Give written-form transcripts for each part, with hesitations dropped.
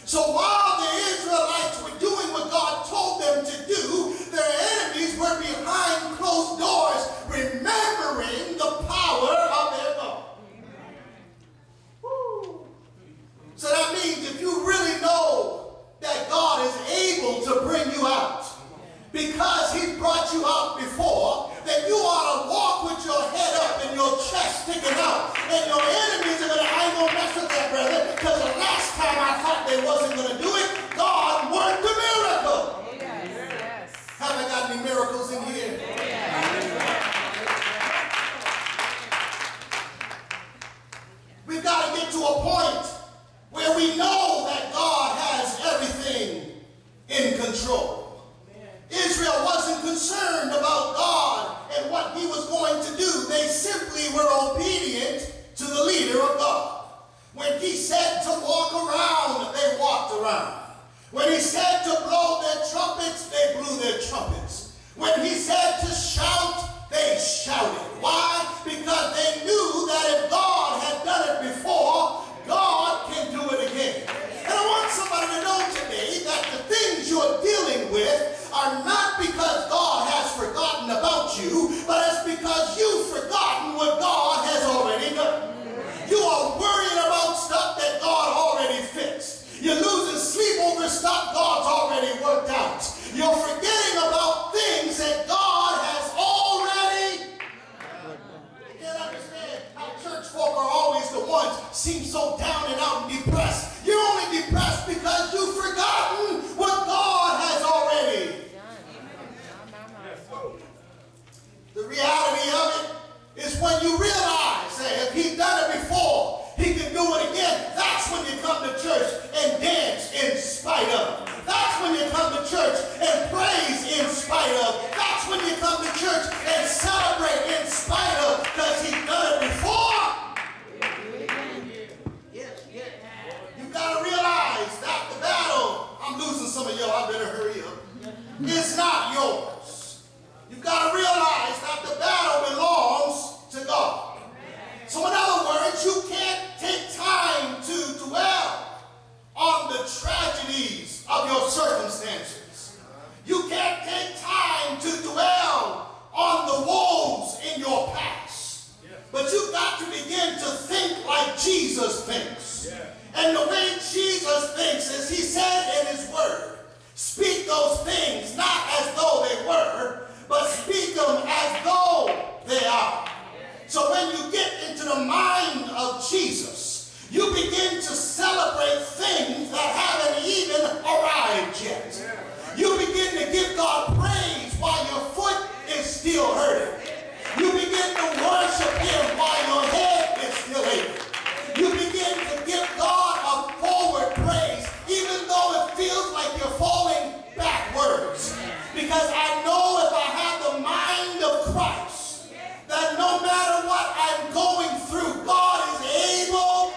So while the Israelites were doing what God told them to do, their enemies were behind closed doors, remembering the power of their God. Woo. So that means if you really know that God is able to bring you out, because He brought you out before, then you ought to walk with your head up and your chest sticking out. And your enemies are going to, I ain't going to mess with that, brother, because the last time I thought they wasn't going to do it, God worked a miracle. Yes. Have I got any miracles in here? Yes. We've got to get to a point where we know that God has everything in control. Israel wasn't concerned about God and what He was going to do. They simply were obedient to the leader of God. When He said to walk around, they walked around. When He said to blow their trumpets, they blew their trumpets. When He said to shout, they shouted. Why? Because they knew that if God had done it before, God can do it again. And I want somebody to know today that the things you're dealing with are not because God has forgotten about you, but it's because you've forgotten what God has already done. You are worrying about stuff that God already fixed. You're losing sleep over stuff God's already worked out. You're forgetting about things that God has already. You can't understand how church folk are always the ones seem so down and out and depressed. You're only depressed because you've forgotten what God has already. The reality of it is when you realize that if He's done it before, He can do it again. That's when you come to church and dance in spite of. That's when you come to church and praise in spite of. That's when you come to church and celebrate in spite of, because He's done it before. You've got to realize that the battle, I'm losing some of y'all, I better hurry up, it's not yours. You've got to realize that the battle belongs to God. So in other words, you can't take time to dwell on the tragedies of your circumstances. You can't take time to dwell on the woes in your past. But you've got to begin to think like Jesus thinks. And the way Jesus thinks is He said in His word, speak those things not as though they were, but speak them as though they are. So when you get into the mind of Jesus, you begin to celebrate things that haven't even arrived yet. You begin to give God praise while your foot is still hurting. You begin to worship Him while your head is still aching. You begin to give God a forward praise, even though it feels like you're falling backwards. Because I know if I have the mind of Christ, that no matter what I'm going through, God is able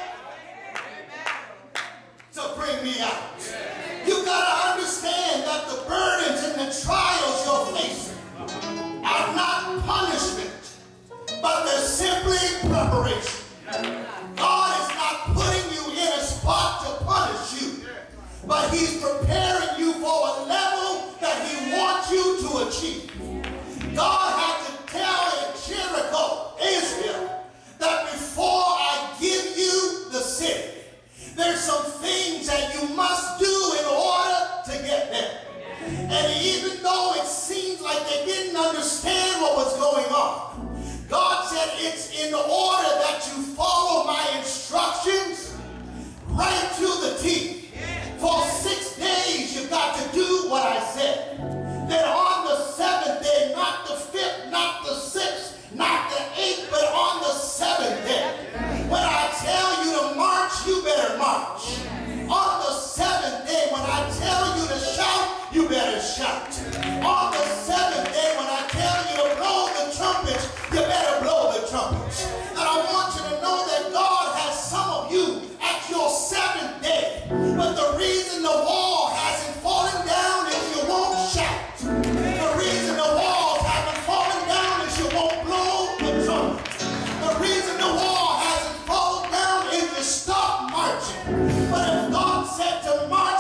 to bring me out. You've got to understand that the burdens and the trials you're facing are not punishment, but they're simply preparation. God is not putting you in a spot to punish you, but He's preparing you for a level that He wants you to achieve. God had to tell Jericho, Israel, that before I give you the city, there's some things that you must do in order to get there. And even though it seems like they didn't understand what was going on, God said it's in order that you follow my instructions right to the T. For 6 days you've got to do what I said. Then on the 7th day, not the 5th, not the 6th, not the 8th, but on the 7th day, when I tell you to march, you better march. On the 7th day, when I tell you to shout, you better shout. On the 7th day, when I tell you to blow the trumpets, you better blow the trumpets. And I want you to know that God has some of you at your 7th day. But the reason the wall hasn't fallen down is you won't shout. The reason the walls haven't fallen down is you won't blow the trumpet. The reason the wall hasn't fallen down is you stop marching. But if God said to march,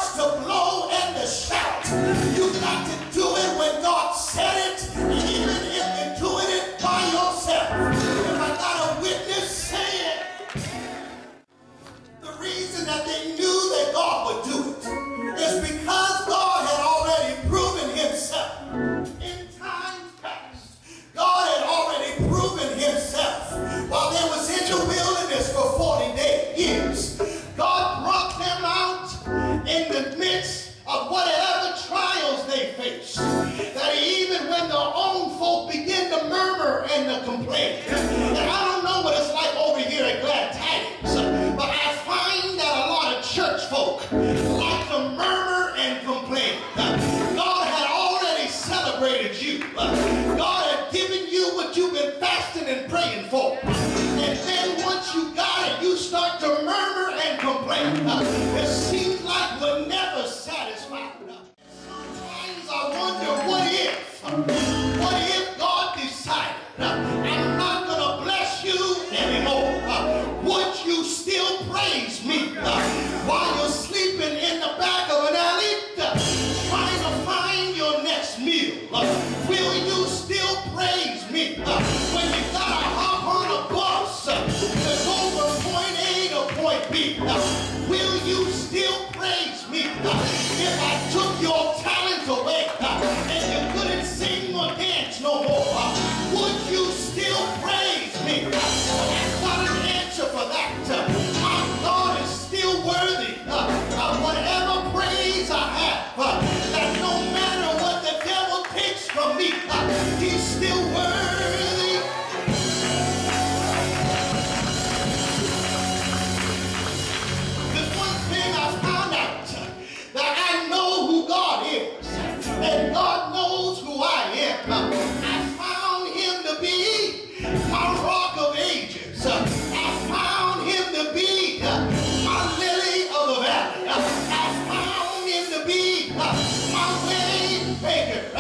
like to murmur and complain. God had already celebrated you. God had given you what you've been fasting and praying for. And then once you got it, you start to murmur and complain. It seems like we're never satisfied. Sometimes I wonder, what if God decided, I'm not going to bless you anymore? Would you still praise me while you're sleeping in the back of an alley trying to find your next meal? Will you still praise me when you got to hop on a bus to go from point A to point B? Will you still praise me if I took your talent away and you couldn't sing or dance no more? Would you still praise me? I've got an answer for that. My God is still worthy of whatever praise I have. That no matter what the devil takes from me, he's still worthy. There's one thing I found out, that I know who God is, and God knows who I am. I found him to be my rock of ages. I found him to be my lily of the valley. I found him to be my way maker. I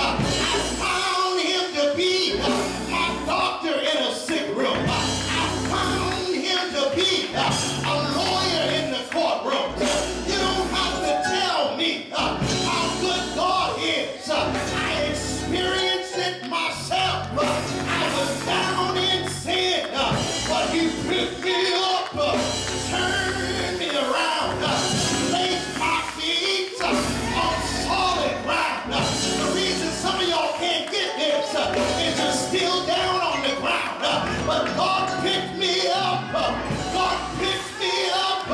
found him to be my doctor in a sick room. I found him to be a lawyer in the courtroom. You don't have to tell me how good God is. I experienced it myself. I was down in sin, but he picked me up, turned me around, placed my feet on solid ground. The reason some of y'all can't get this is you're still down on the ground. But God picked me up. God picked me up.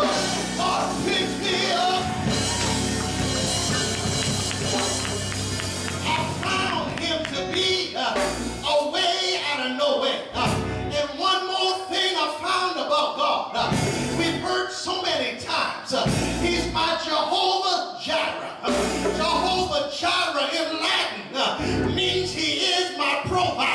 God picked me up. I found him to be a way out of no way. And one more thing I found about God. We've heard so many times. He's my Jehovah Jireh. Jehovah Jireh in Latin means he is my provider.